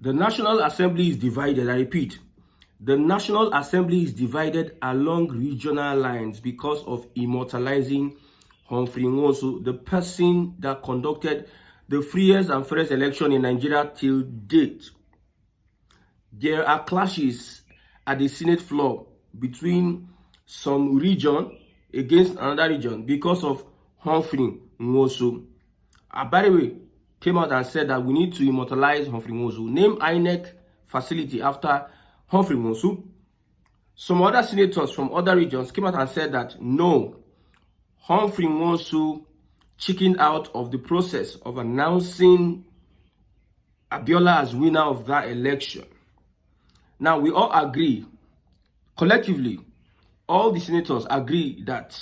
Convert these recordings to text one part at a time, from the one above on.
The National Assembly is divided, I repeat. The National Assembly is divided along regional lines because of immortalizing Humphrey Nwosu, the person that conducted the freest and fairest election in Nigeria till date. There are clashes at the Senate floor between some region against another region because of Humphrey Nwosu. By the way, came out and said that we need to immortalize Humphrey Nwosu. Name INEC facility after Humphrey Nwosu. Some other senators from other regions came out and said that no, Humphrey Nwosu chickened out of the process of announcing Abiola as winner of that election. Now, we all agree, collectively, all the senators agree that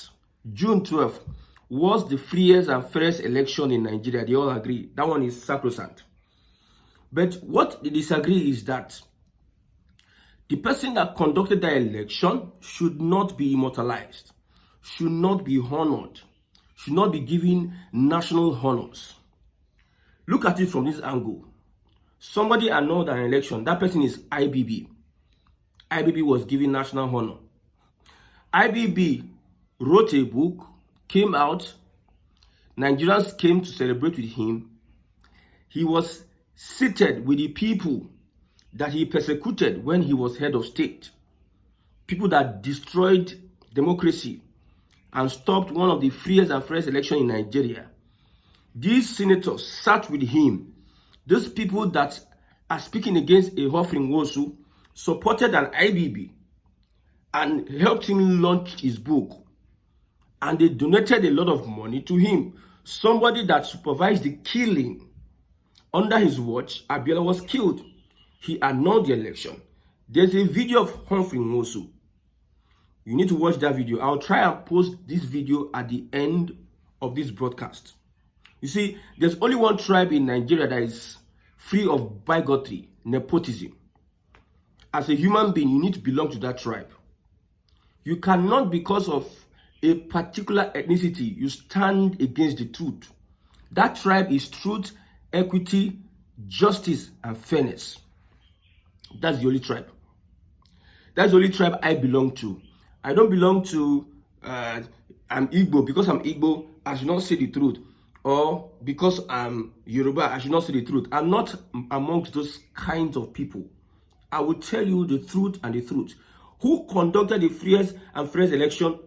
June 12th was the freest and fairest election in Nigeria. They all agree. That one is sacrosanct. But what they disagree is that the person that conducted that election should not be immortalized, should not be honored, should not be given national honors. Look at it from this angle. Somebody annulled an election. That person is IBB. IBB was given national honor. IBB wrote a book, came out. Nigerians came to celebrate with him. He was seated with the people that he persecuted when he was head of state. People that destroyed democracy and stopped one of the freest and fairest elections in Nigeria. These senators sat with him. Those people that are speaking against a Humphrey Nwosu supported an IBB and helped him launch his book. And they donated a lot of money to him. Somebody that supervised the killing. Under his watch, Abiola was killed. He annulled the election. There's a video of Humphrey Nwosu. You need to watch that video. I'll try and post this video at the end of this broadcast. You see, there's only one tribe in Nigeria that is free of bigotry, nepotism. As a human being, you need to belong to that tribe. You cannot, because of a particular ethnicity, you stand against the truth. That tribe is truth, equity, justice, and fairness. That's the only tribe. That's the only tribe I belong to. I don't belong to, I'm Igbo. Because I'm Igbo, I should not say the truth. Or because I'm Yoruba, I should not say the truth. I'm not amongst those kinds of people. I will tell you the truth and the truth. Who conducted the freest and fairest election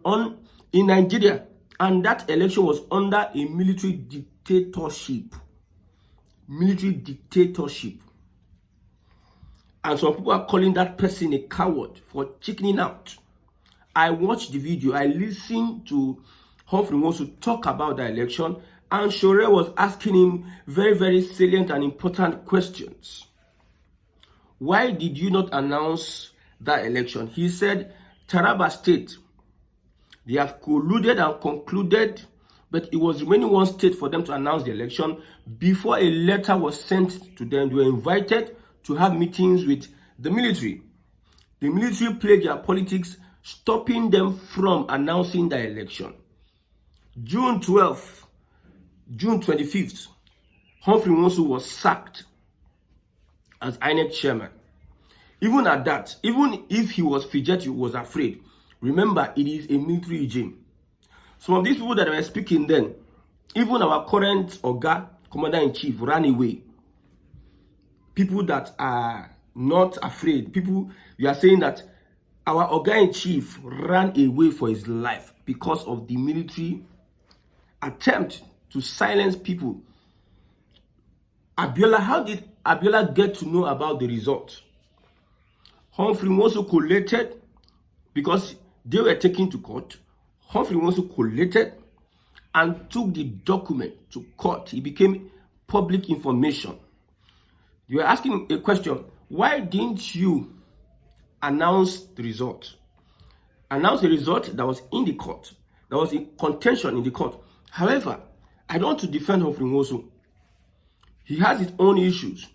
in Nigeria? And that election was under a military dictatorship. Military dictatorship. And some people are calling that person a coward for chickening out. I watched the video. I listened to Humphrey Nwosu talk about the election. And Shore was asking him very, very salient and important questions. Why did you not announce that election? He said, Taraba State, they have colluded and concluded, but it was remaining one state for them to announce the election before a letter was sent to them. They were invited to have meetings with the military. The military played their politics, stopping them from announcing the election. June 12th, June 25th, Humphrey Nwosu was sacked as INEC chairman. Even at that, even if he was fidgety, was afraid. Remember, it is a military regime. Some of these people that were speaking then, even our current Oga, Commander-in-Chief, ran away. People that are not afraid. People, we are saying that our Oga-in-Chief ran away for his life because of the military attempt to silence people. Abiola, how did Abiola get to know about the result? Humphrey Nwosu collated because they were taken to court. Humphrey Nwosu collated and took the document to court. It became public information. You were asking a question, why didn't you announce the result? Announce the result that was in the court, that was in contention in the court. However, I don't want to defend Humphrey Nwosu. He has his own issues.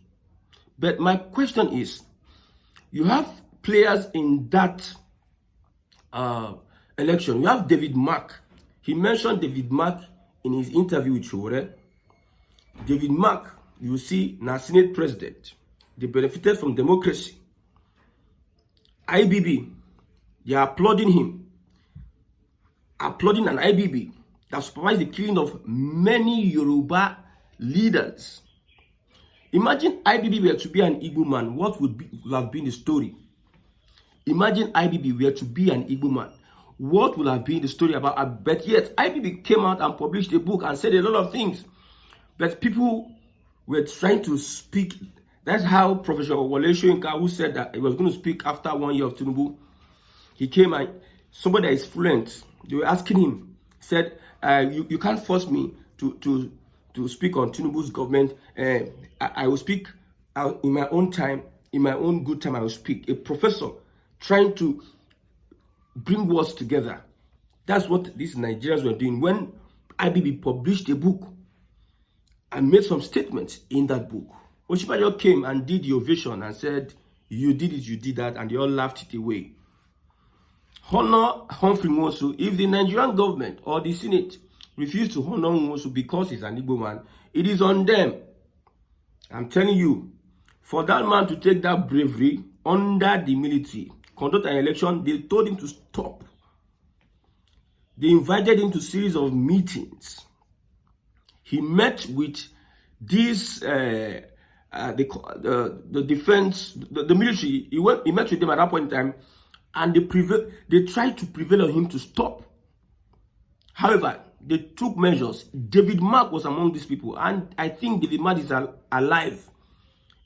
But my question is, you have players in that election. You have David Mark. He mentioned David Mark in his interview with Shore. David Mark, you see, now Senate president. They benefited from democracy. IBB, they are applauding him. Applauding an IBB that supervised the killing of many Yoruba leaders. Imagine IBB were to be an Igbo man, what would have been the story? Imagine IBB were to be an Igbo man, what would have been the story about? But yet, IBB came out and published a book and said a lot of things. But people were trying to speak. That's how Professor Wole Soyinka, who said that he was going to speak after 1 year of Tinubu, he came and somebody that is fluent, they were asking him, said, you can't force me to speak on Tinubu's government. I will speak in my own time, in my own good time I will speak. A professor trying to bring words together. That's what these Nigerians were doing. When IBB published a book and made some statements in that book, Oshibajo came and did the ovation and said, you did it, you did that, and they all laughed it away. Honor Humphrey Nwosu. If the Nigerian government or the Senate refuse to honor Nwosu because he's an Igbo man, it is on them. I'm telling you, for that man to take that bravery under the military, conduct an election, they told him to stop. They invited him to a series of meetings. He met with this the defense, the military. He met with them at that point in time, and they tried to prevail on him to stop. However, they took measures. David Mark was among these people, and I think David Mark is alive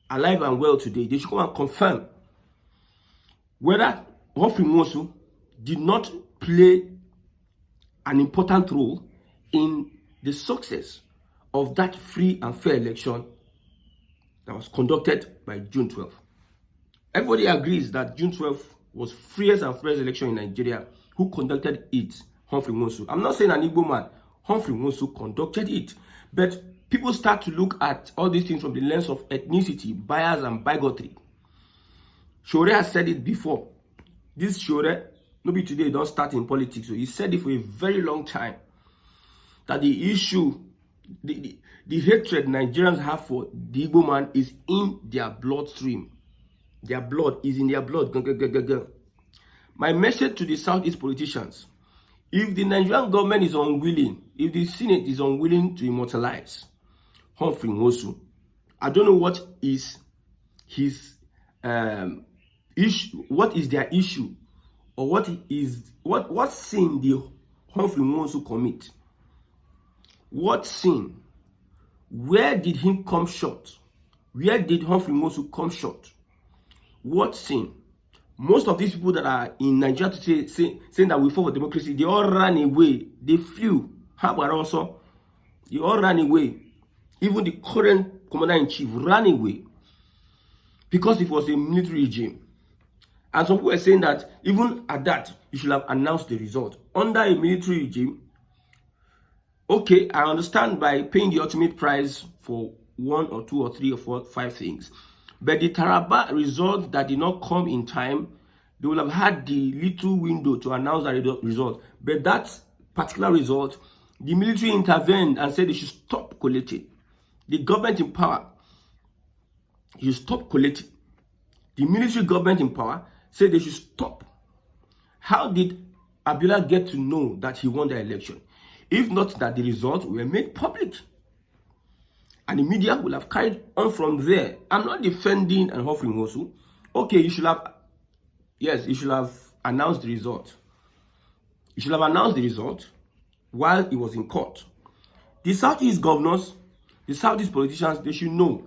and well today. They should come and confirm whether Humphrey Nwosu did not play an important role in the success of that free and fair election that was conducted by June 12th. Everybody agrees that June 12th was freest and fairest election in Nigeria. Who conducted it? Humphrey Nwosu. I'm not saying an Igbo man. Humphrey Nwosu conducted it. But people start to look at all these things from the lens of ethnicity, bias, and bigotry. Shore has said it before. This Shore, maybe today, don't start in politics. So he said it for a very long time. That the issue, the hatred Nigerians have for the Igbo man is in their bloodstream. Their blood is in their blood. My message to the Southeast politicians, if the Nigerian government is unwilling, if the Senate is unwilling to immortalize Humphrey Nwosu, I don't know what is his issue, what is their issue, or what sin did Humphrey Nwosu commit? What sin? Where did he come short? Where did Humphrey Nwosu come short? What sin? Most of these people that are in Nigeria to saying that we fought for democracy, they all ran away. They flew. How about also? They all ran away. Even the current commander-in-chief ran away because it was a military regime. And some people were saying that even at that, you should have announced the result. Under a military regime, okay, I understand by paying the ultimate price for 1 or 2 or 3 or 4, 5 things. But the Taraba result that did not come in time, they will have had the little window to announce that result. But that particular result, the military intervened and said they should stop collecting. The government in power, you stop collecting. The military government in power said they should stop. How did Abiola get to know that he won the election? If not that the results were made public. And the media will have carried on from there. I'm not defending Humphrey Nwosu. Okay, you should have announced the result. You should have announced the result while he was in court. The Southeast governors, the Southeast politicians, they should know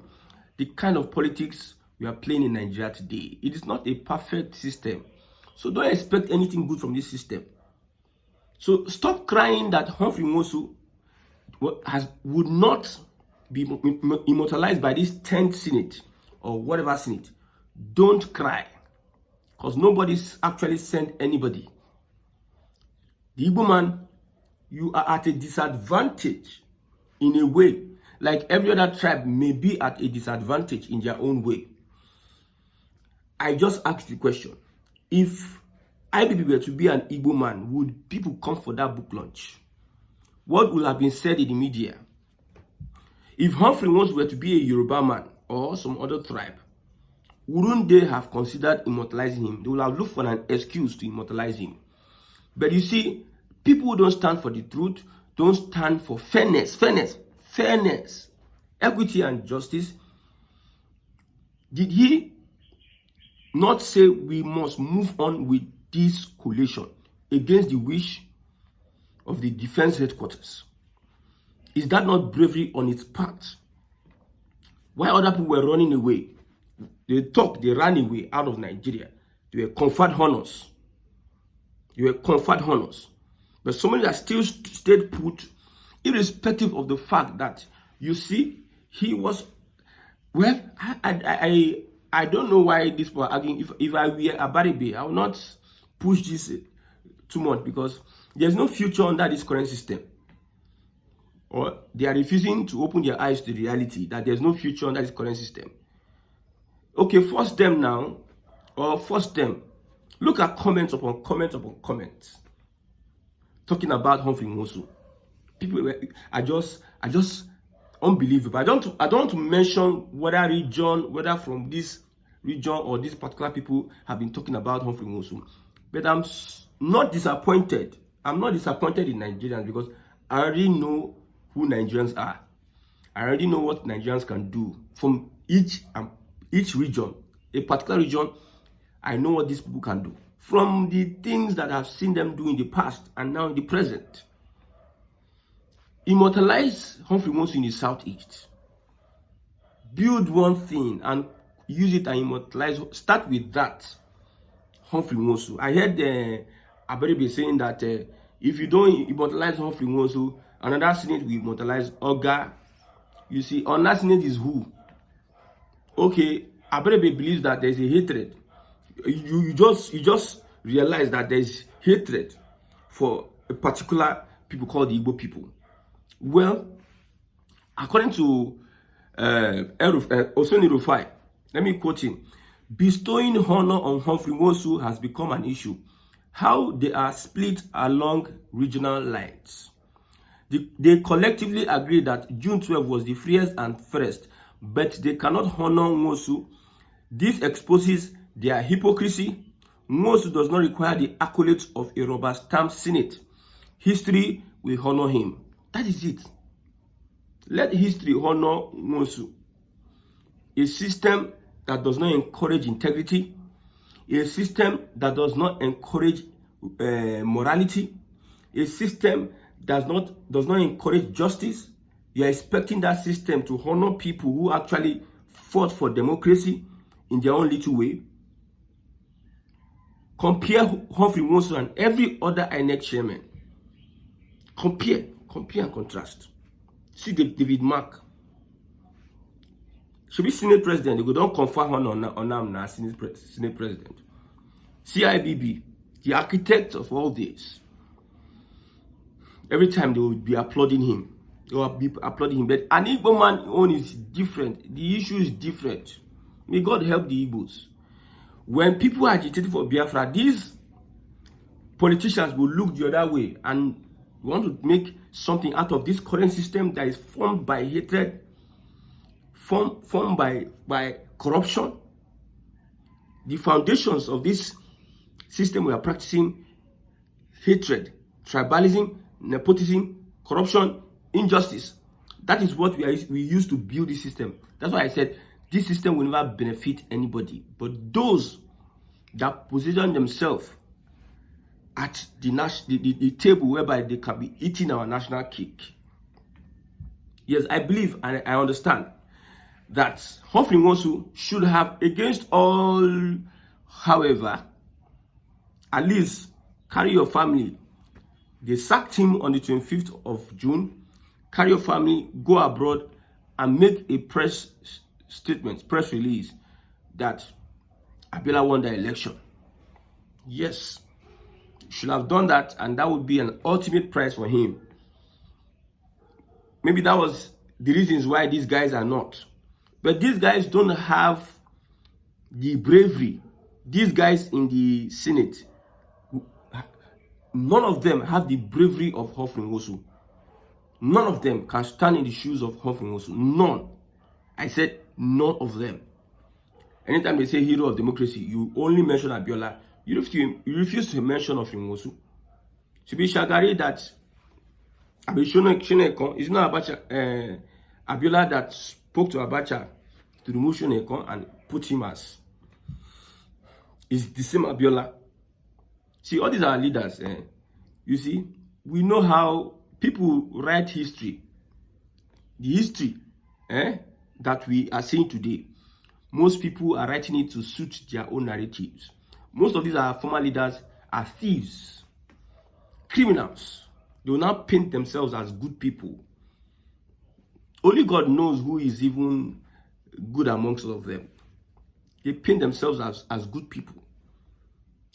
the kind of politics we are playing in Nigeria today. It is not a perfect system. So don't expect anything good from this system. So stop crying that Humphrey Nwosu would not be immortalized by this 10th Senate or whatever Senate. Don't cry, because nobody's actually sent anybody. The Igbo man, you are at a disadvantage in a way, like every other tribe may be at a disadvantage in their own way. I just asked the question, if IBB were to be an Igbo man, would people come for that book launch? What would have been said in the media? If Humphrey Nwosu were to be a Yoruba man or some other tribe, wouldn't they have considered immortalizing him? They would have looked for an excuse to immortalize him. But you see, people who don't stand for the truth, don't stand for fairness, equity and justice. Did he not say we must move on with this coalition against the wish of the defense headquarters? Is that not bravery on its part? While other people were running away, they ran away out of Nigeria. They were conferred honors. But somebody that still stayed put, irrespective of the fact that, you see, he was, well, I don't know why this people are arguing. If I were Abiola'S, I would not push this too much, because there's no future under this current system. Or they are refusing to open their eyes to the reality that there's no future under this current system. Okay, force them now, or force them. Look at comments upon comments talking about Humphrey Nwosu. People are just unbelievable. I don't want to mention whether from this region or this particular people have been talking about Humphrey Nwosu. But I'm not disappointed. I'm not disappointed in Nigerians, because I already know who Nigerians are. I already know what Nigerians can do from each region. A particular region, I know what these people can do. From the things that I've seen them do in the past and now in the present. Immortalize Humphrey Nwosu in the southeast. Build one thing and use it and immortalize. Start with that. Humphrey Nwosu. I heard Abiola'S saying that if you don't immortalize Humphrey Nwosu, another Senate will immortalize Oga. You see, another Senate is who? Okay, Abiola'S believes that there's a hatred. You just realize that there's hatred for a particular people called the Igbo people. Well, according to Osoni Rufai, let me quote him. Bestowing honor on Humphrey Nwosu has become an issue. How they are split along regional lines. They collectively agree that June 12 was the freest and fairest, but they cannot honor Nwosu. This exposes their hypocrisy. Nwosu does not require the accolades of a rubber-stamped Senate. History will honor him. That is it. Let history honor Nwosu. A system that does not encourage integrity, a system that does not encourage morality, a system does not encourage justice. You are expecting that system to honor people who actually fought for democracy in their own little way. Compare Humphrey Nwosu and every other INEC chairman. Compare and contrast. See David Mark. Should be Senate president. They don't confer honor on him as Senate president. CIBB, the architect of all this. Every time they will be applauding him. They will be applauding him. But an Igbo man own is different. The issue is different. May God help the Igbos. When people are agitating for Biafra, these politicians will look the other way and want to make something out of this current system that is formed by hatred, formed by corruption. The foundations of this system we are practicing: hatred, tribalism, nepotism, corruption, injustice. That is what we use to build this system. That's why I said this system will never benefit anybody, but those that position themselves at the table whereby they can be eating our national cake. Yes, I believe and I understand that Humphrey Nwosu should have, against all, however, at least carry your family. They sacked him on the 25th of June. Carry your family, go abroad, and make a press release that Abiola'S won the election. Yes, should have done that, and that would be an ultimate prize for him. Maybe that was the reasons why these guys are not. But these guys don't have the bravery. These guys in the Senate, none of them have the bravery of Humphrey Nwosu. None of them can stand in the shoes of Humphrey Nwosu. None. I said none of them. Anytime they say hero of democracy, you only mention Abiola. You refuse to mention of Nwosu. Should be Shagari that Abiola'S is not Abacha, Abiola that spoke to Abacha to remove Shonekon and put him as. It's the same Abiola. See, all these are leaders. You see, we know how people write history. The history that we are seeing today, most people are writing it to suit their own narratives. Most of these are former leaders are thieves, criminals. They will now paint themselves as good people. Only God knows who is even good amongst all of them. They paint themselves as good people.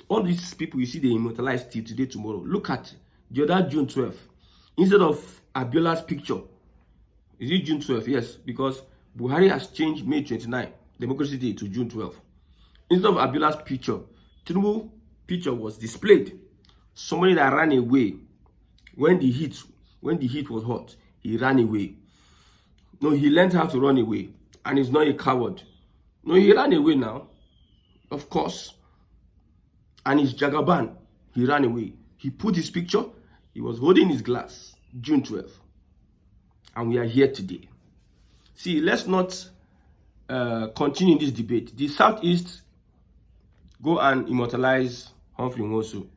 All these people you see, they immortalized till today, tomorrow. Look at the other June 12th. Instead of Abiola'S picture, is it June 12th? Yes, because Buhari has changed May 29, Democracy Day, to June 12th. Instead of Abiola'S picture, Tinubu's picture was displayed. Somebody that ran away when the heat was hot. He ran away. No, he learned how to run away, and he's not a coward. No, he ran away now, of course. And he's Jagaban. He ran away. He put his picture. He was holding his glass. June 12th. And we are here today. See, let's not continue in this debate. The Southeast go and immortalize Humphrey Nwosu.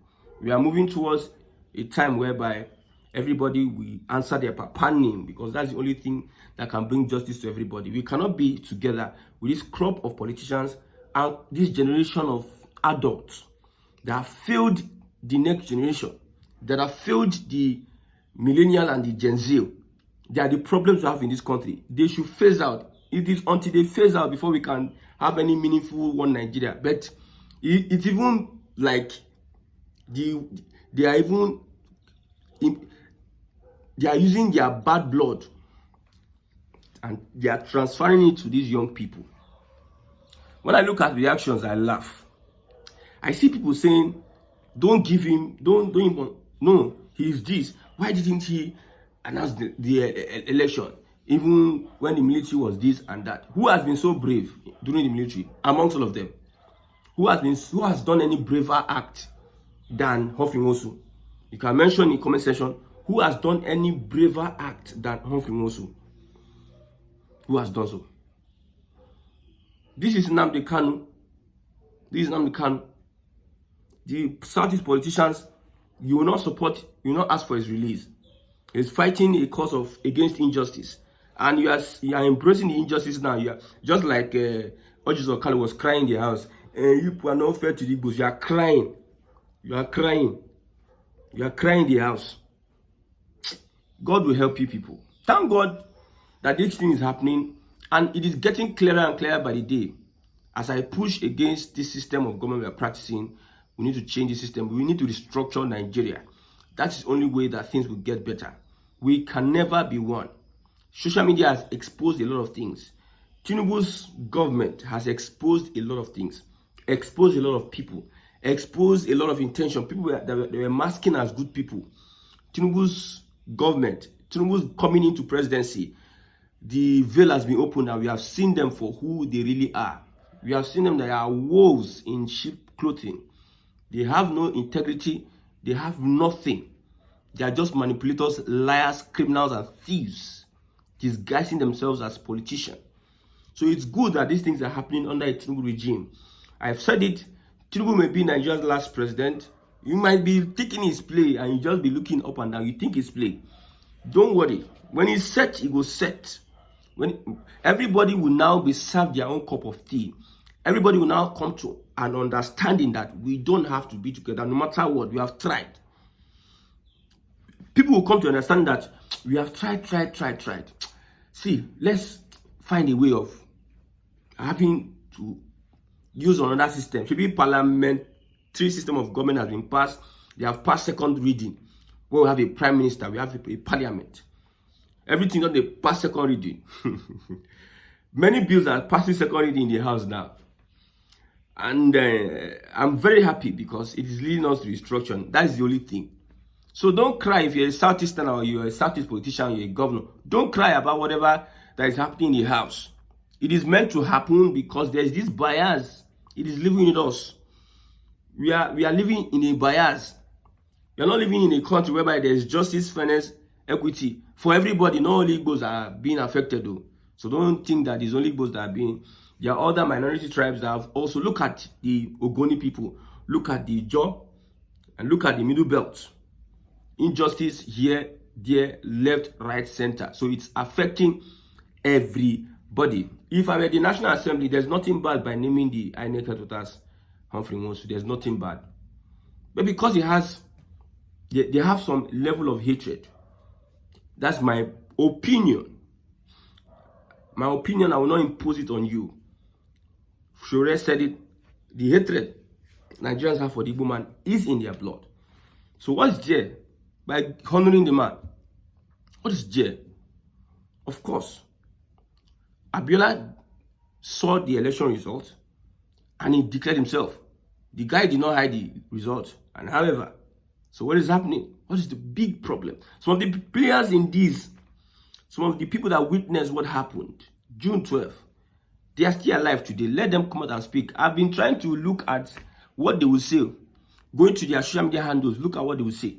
We are moving towards a time whereby everybody will answer their papa name, because that's the only thing that can bring justice to everybody. We cannot be together with this crop of politicians and this generation of adults that have failed the next generation, that have failed the millennial and the Gen Z. They are the problems we have in this country. They should phase out. It is until they phase out before we can have any meaningful one Nigeria. But it's even like they are using their bad blood and they are transferring it to these young people. When I look at reactions, I laugh. I see people saying, don't give him, no, he's this. Why didn't he announce the election, even when the military was this and that? Who has been so brave during the military, amongst all of them? Who has done any braver act than Humphrey Nwosu? You can mention in the comment section, who has done any braver act than Humphrey Nwosu? Who has done so? This is Nnamdi Kanu. This is Nnamdi Kanu. The Southeast politicians, you will not support, you will not ask for his release. He's fighting a cause against injustice. And you are embracing the injustice now. You are just like Ojus Okalo was crying in the house. You people are not fair to the Igbos. You are crying. You are crying. You are crying in the house. God will help you people. Thank God that this thing is happening, and it is getting clearer and clearer by the day. As I push against this system of government we are practicing, we need to change the system. We need to restructure Nigeria. That's the only way that things will get better. We can never be one. Social media has exposed a lot of things. Tinubu's government has exposed a lot of things, exposed a lot of people, exposed a lot of intention. People that were masking as good people. Tinubu's government, Tinubu's coming into presidency, the veil has been opened and we have seen them for who they really are. We have seen them that are wolves in sheep clothing. They have no integrity. They have nothing. They are just manipulators, liars, criminals, and thieves, disguising themselves as politicians. So it's good that these things are happening under a Tinubu regime. I've said it. Tinubu may be Nigeria's last president. You might be taking his play and you just be looking up and down. You think it's play. Don't worry. When it's set, it will set. When everybody will now be served their own cup of tea. Everybody will now come to an understanding that we don't have to be together no matter what. We have tried. People will come to understand that we have tried. See, let's find a way of having to use another system. Maybe parliamentary system of government has been passed. They have passed second reading. Where we have a prime minister, we have a parliament. Everything on the past second reading. Many bills are passing second reading in the house now. And I'm very happy because it is leading us to restructuring. That is the only thing. So don't cry if you're a Southeastern or you're a Southeast politician, you're a governor. Don't cry about whatever that is happening in the house. It is meant to happen because there's this bias. It is living with us. We are living in a bias. We are not living in a country whereby there is justice, fairness, equity for everybody. Not only Igbos are being affected though. So don't think that it's only Igbos that are being. There are other minority tribes that have also. Look at the Ogoni people. Look at the Jaw. And look at the Middle Belt. Injustice here, there, left, right, center. So it's affecting everybody. If I were the National Assembly, there's nothing bad by naming the INEC headquarters Humphrey Nwosu. There's nothing bad. But because they have some level of hatred. That's my opinion. My opinion, I will not impose it on you. Shure said it. The hatred Nigerians have for the Igbo man is in their blood. So what's there by honoring the man? What is there? Of course, Abiola saw the election result and he declared himself. The guy did not hide the result. And however, so what is happening? What is the big problem? Some of the players in this, some of the people that witnessed what happened June 12th, they are still alive today. Let them come out and speak. I've been trying to look at what they will say. Going to their social media handles, look at what they will say.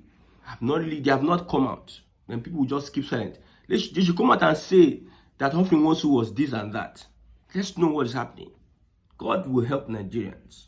They have not come out. Then people will just keep silent. They should come out and say that Humphrey Nwosu was this and that. Let's know what is happening. God will help Nigerians.